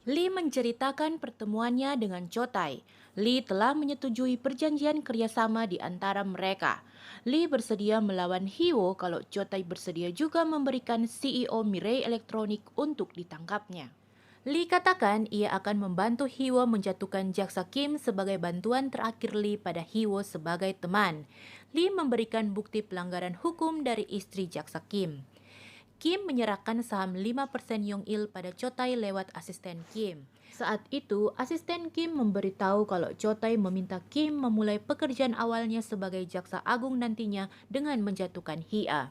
Lee menceritakan pertemuannya dengan Chotai. Lee telah menyetujui perjanjian kerjasama di antara mereka. Lee bersedia melawan Hyo kalau Chotai bersedia juga memberikan CEO Mirai Elektronik untuk ditangkapnya. Lee katakan ia akan membantu Hyo menjatuhkan Jaksa Kim sebagai bantuan terakhir Lee pada Hyo sebagai teman. Lee memberikan bukti pelanggaran hukum dari istri Jaksa Kim. Kim menyerahkan saham 5% Yong-il pada Chotai lewat asisten Kim. Saat itu, asisten Kim memberitahu kalau Chotai meminta Kim memulai pekerjaan awalnya sebagai jaksa agung nantinya dengan menjatuhkan Hia.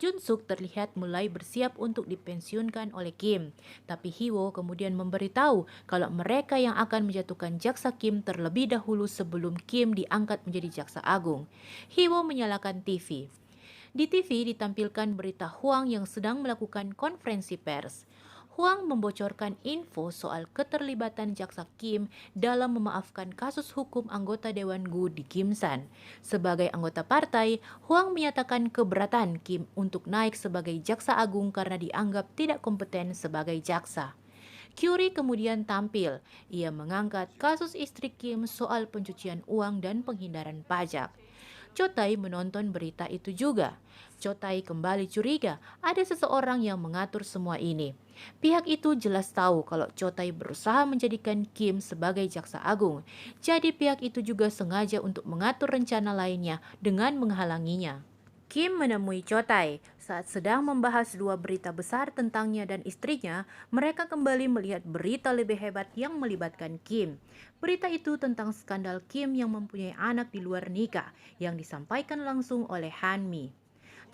Jun Suk terlihat mulai bersiap untuk dipensiunkan oleh Kim, tapi Hyo kemudian memberitahu kalau mereka yang akan menjatuhkan jaksa Kim terlebih dahulu sebelum Kim diangkat menjadi jaksa agung. Hyo menyalakan TV. Di TV ditampilkan berita Huang yang sedang melakukan konferensi pers. Huang membocorkan info soal keterlibatan Jaksa Kim dalam memaafkan kasus hukum anggota Dewan Gu di Kimsan. Sebagai anggota partai, Huang menyatakan keberatan Kim untuk naik sebagai Jaksa Agung karena dianggap tidak kompeten sebagai jaksa. Curie kemudian tampil. Ia mengangkat kasus istri Kim soal pencucian uang dan penghindaran pajak. Chotai menonton berita itu juga. Chotai kembali curiga ada seseorang yang mengatur semua ini. Pihak itu jelas tahu kalau Chotai berusaha menjadikan Kim sebagai jaksa agung. Jadi pihak itu juga sengaja untuk mengatur rencana lainnya dengan menghalanginya. Kim menemui Chotai saat sedang membahas dua berita besar tentangnya dan istrinya. Mereka kembali melihat berita lebih hebat yang melibatkan Kim. Berita itu tentang skandal Kim yang mempunyai anak di luar nikah yang disampaikan langsung oleh Hanmi.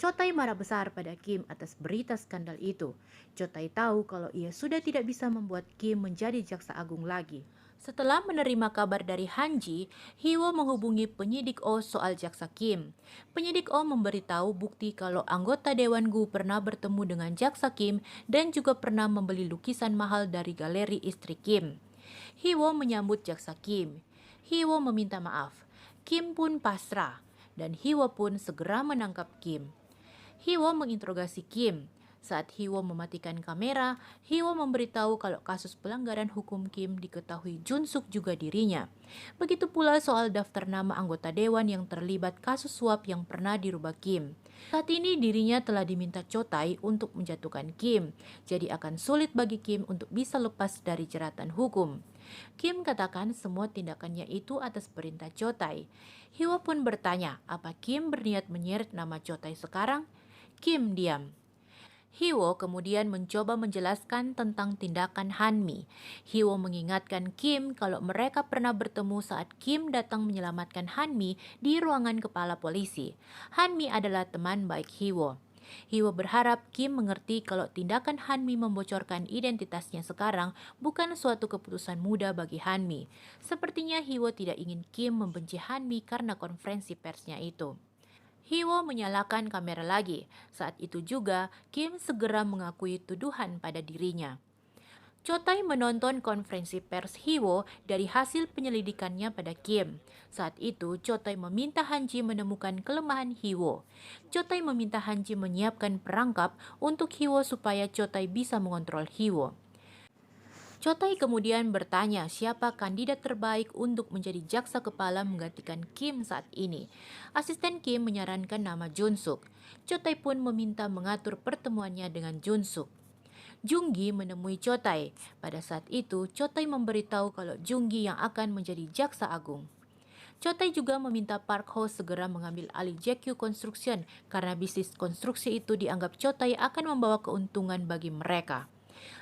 Chotai marah besar pada Kim atas berita skandal itu. Chotai tahu kalau ia sudah tidak bisa membuat Kim menjadi jaksa agung lagi. Setelah menerima kabar dari Hanji, Hyo menghubungi penyidik O soal jaksa Kim. Penyidik O memberitahu bukti kalau anggota Dewan Gu pernah bertemu dengan jaksa Kim dan juga pernah membeli lukisan mahal dari galeri istri Kim. Hyo menyambut jaksa Kim. Hyo meminta maaf. Kim pun pasrah dan Hyo pun segera menangkap Kim. Hyo menginterogasi Kim. Saat Hyo mematikan kamera, Hyo memberitahu kalau kasus pelanggaran hukum Kim diketahui Jun Suk juga dirinya. Begitu pula soal daftar nama anggota dewan yang terlibat kasus suap yang pernah dirubah Kim. Saat ini dirinya telah diminta Chotai untuk menjatuhkan Kim, jadi akan sulit bagi Kim untuk bisa lepas dari jeratan hukum. Kim katakan semua tindakannya itu atas perintah Chotai. Hyo pun bertanya, apa Kim berniat menyeret nama Chotai sekarang? Kim diam. Hyo kemudian mencoba menjelaskan tentang tindakan Hanmi. Hyo mengingatkan Kim kalau mereka pernah bertemu saat Kim datang menyelamatkan Hanmi di ruangan kepala polisi. Hanmi adalah teman baik Hyo. Hyo berharap Kim mengerti kalau tindakan Hanmi membocorkan identitasnya sekarang bukan suatu keputusan mudah bagi Hanmi. Sepertinya Hyo tidak ingin Kim membenci Hanmi karena konferensi persnya itu. Hyo menyalakan kamera lagi. Saat itu juga, Kim segera mengakui tuduhan pada dirinya. Chotai menonton konferensi pers Hyo dari hasil penyelidikannya pada Kim. Saat itu, Chotai meminta Hanji menemukan kelemahan Hyo. Chotai meminta Hanji menyiapkan perangkap untuk Hyo supaya Chotai bisa mengontrol Hyo. Chotai kemudian bertanya siapa kandidat terbaik untuk menjadi jaksa kepala menggantikan Kim saat ini. Asisten Kim menyarankan nama Jun Suk. Chotai pun meminta mengatur pertemuannya dengan Jun Suk. Junggi menemui Chotai. Pada saat itu, Chotai memberitahu kalau Junggi yang akan menjadi jaksa agung. Chotai juga meminta Park Ho segera mengambil alih JQ Construction karena bisnis konstruksi itu dianggap Chotai akan membawa keuntungan bagi mereka.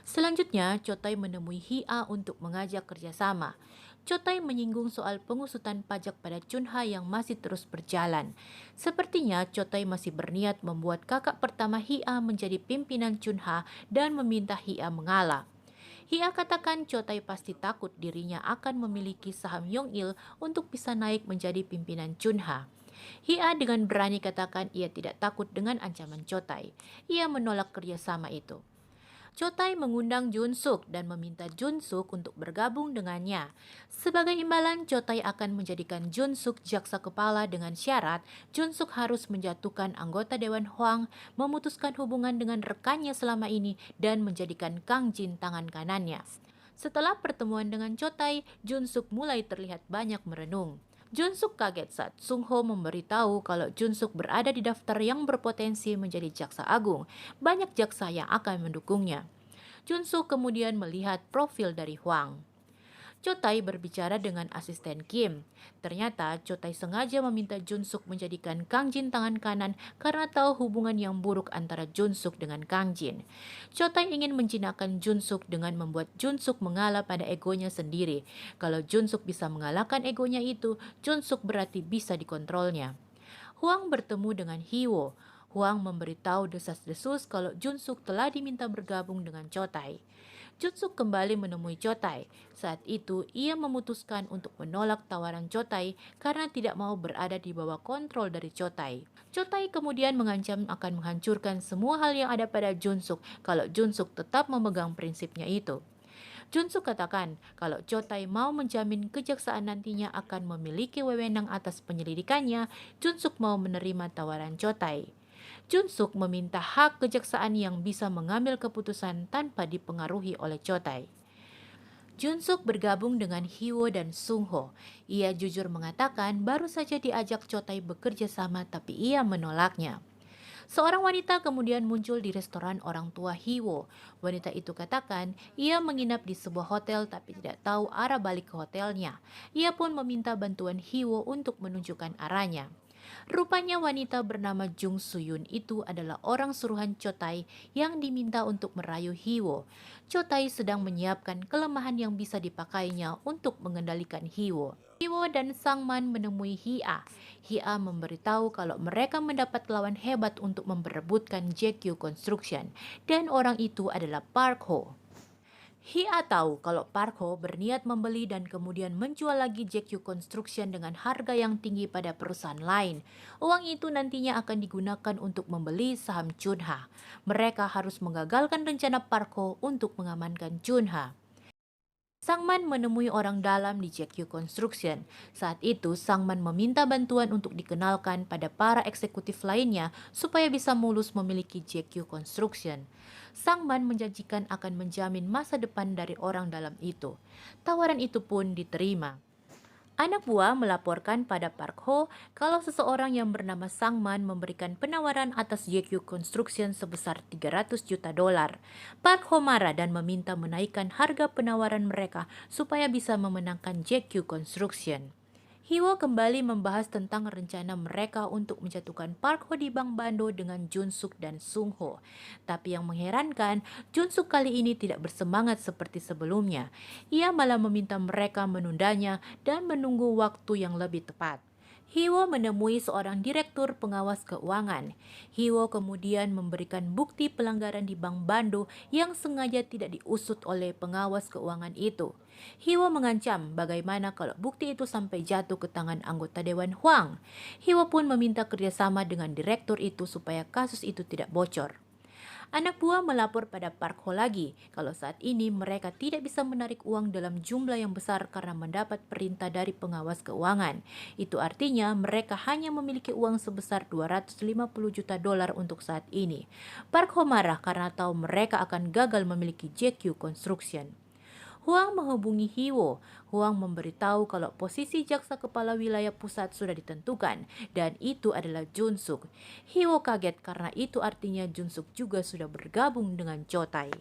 Selanjutnya, Chotai menemui Hia untuk mengajak kerjasama. Chotai menyinggung soal pengusutan pajak pada Chunha yang masih terus berjalan. Sepertinya Chotai masih berniat membuat kakak pertama Hia menjadi pimpinan Chunha dan meminta Hia mengalah. Hia katakan Chotai pasti takut dirinya akan memiliki saham Yong-il untuk bisa naik menjadi pimpinan Chunha. Hia dengan berani katakan ia tidak takut dengan ancaman Chotai. Ia menolak kerjasama itu. Chotai mengundang Jun Suk dan meminta Jun Suk untuk bergabung dengannya. Sebagai imbalan, Chotai akan menjadikan Jun Suk jaksa kepala dengan syarat Jun Suk harus menjatuhkan anggota Dewan Huang, memutuskan hubungan dengan rekannya selama ini, dan menjadikan Kang Jin tangan kanannya. Setelah pertemuan dengan Chotai, Junsuk mulai terlihat banyak merenung. Junsuk kaget saat Sungho memberitahu kalau Junsuk berada di daftar yang berpotensi menjadi jaksa agung. Banyak jaksa yang akan mendukungnya. Junsuk kemudian melihat profil dari Huang. Chotai berbicara dengan asisten Kim. Ternyata Chotai sengaja meminta Junsuk menjadikan Kang Jin tangan kanan karena tahu hubungan yang buruk antara Junsuk dengan Kang Jin. Chotai ingin menjinakkan Junsuk dengan membuat Junsuk mengalah pada egonya sendiri. Kalau Junsuk bisa mengalahkan egonya itu, Junsuk berarti bisa dikontrolnya. Huang bertemu dengan Hiwo. Huang memberitahu desas-desus kalau Junsuk telah diminta bergabung dengan Chotai. Junsuk kembali menemui Chotai. Saat itu, ia memutuskan untuk menolak tawaran Chotai karena tidak mau berada di bawah kontrol dari Chotai. Chotai kemudian mengancam akan menghancurkan semua hal yang ada pada Junsuk kalau Junsuk tetap memegang prinsipnya itu. Junsuk katakan kalau Chotai mau menjamin kejaksaan nantinya akan memiliki wewenang atas penyelidikannya, Junsuk mau menerima tawaran Chotai. Junsuk meminta hak kejaksaan yang bisa mengambil keputusan tanpa dipengaruhi oleh Chotai. Junsuk bergabung dengan Hiwo dan Sungho. Ia jujur mengatakan baru saja diajak Chotai bekerja sama tapi ia menolaknya. Seorang wanita kemudian muncul di restoran orang tua Hiwo. Wanita itu katakan ia menginap di sebuah hotel tapi tidak tahu arah balik ke hotelnya. Ia pun meminta bantuan Hiwo untuk menunjukkan arahnya. Rupanya wanita bernama Jung Suyun itu adalah orang suruhan Chotai yang diminta untuk merayu Hiwo. Chotai sedang menyiapkan kelemahan yang bisa dipakainya untuk mengendalikan Hiwo. Hiwo dan Sangman menemui Hia. Hia memberitahu kalau mereka mendapat lawan hebat untuk memperebutkan JQ Construction dan orang itu adalah Park Ho. Hia tahu kalau Park Ho berniat membeli dan kemudian menjual lagi JQ Construction dengan harga yang tinggi pada perusahaan lain. Uang itu nantinya akan digunakan untuk membeli saham Chunha. Mereka harus mengagalkan rencana Park Ho untuk mengamankan Chunha. Sangman menemui orang dalam di JQ Construction. Saat itu, Sangman meminta bantuan untuk dikenalkan pada para eksekutif lainnya supaya bisa mulus memiliki JQ Construction. Sangman menjanjikan akan menjamin masa depan dari orang dalam itu. Tawaran itu pun diterima. Anak buah melaporkan pada Park Ho kalau seseorang yang bernama Sangman memberikan penawaran atas JQ Construction sebesar 300 juta dolar. Park Ho marah dan meminta menaikkan harga penawaran mereka supaya bisa memenangkan JQ Construction. Hiwo kembali membahas tentang rencana mereka untuk menjatuhkan Park Ho di Bank Bando dengan Junsuk dan Sung Ho. Tapi yang mengherankan, Junsuk kali ini tidak bersemangat seperti sebelumnya. Ia malah meminta mereka menundanya dan menunggu waktu yang lebih tepat. Hiwo menemui seorang direktur pengawas keuangan. Hiwo kemudian memberikan bukti pelanggaran di Bank Bando yang sengaja tidak diusut oleh pengawas keuangan itu. Hiwo mengancam bagaimana kalau bukti itu sampai jatuh ke tangan anggota Dewan Huang. Hiwo pun meminta kerjasama dengan direktur itu supaya kasus itu tidak bocor. Anak buah melapor pada Park Ho lagi kalau saat ini mereka tidak bisa menarik uang dalam jumlah yang besar karena mendapat perintah dari pengawas keuangan. Itu artinya mereka hanya memiliki uang sebesar 250 juta dolar untuk saat ini. Park Ho marah karena tahu mereka akan gagal memiliki JQ Construction. Huang menghubungi Hiwo. Huang memberitahu kalau posisi jaksa kepala wilayah pusat sudah ditentukan dan itu adalah Junsuk. Hiwo kaget karena itu artinya Junsuk juga sudah bergabung dengan Chotai.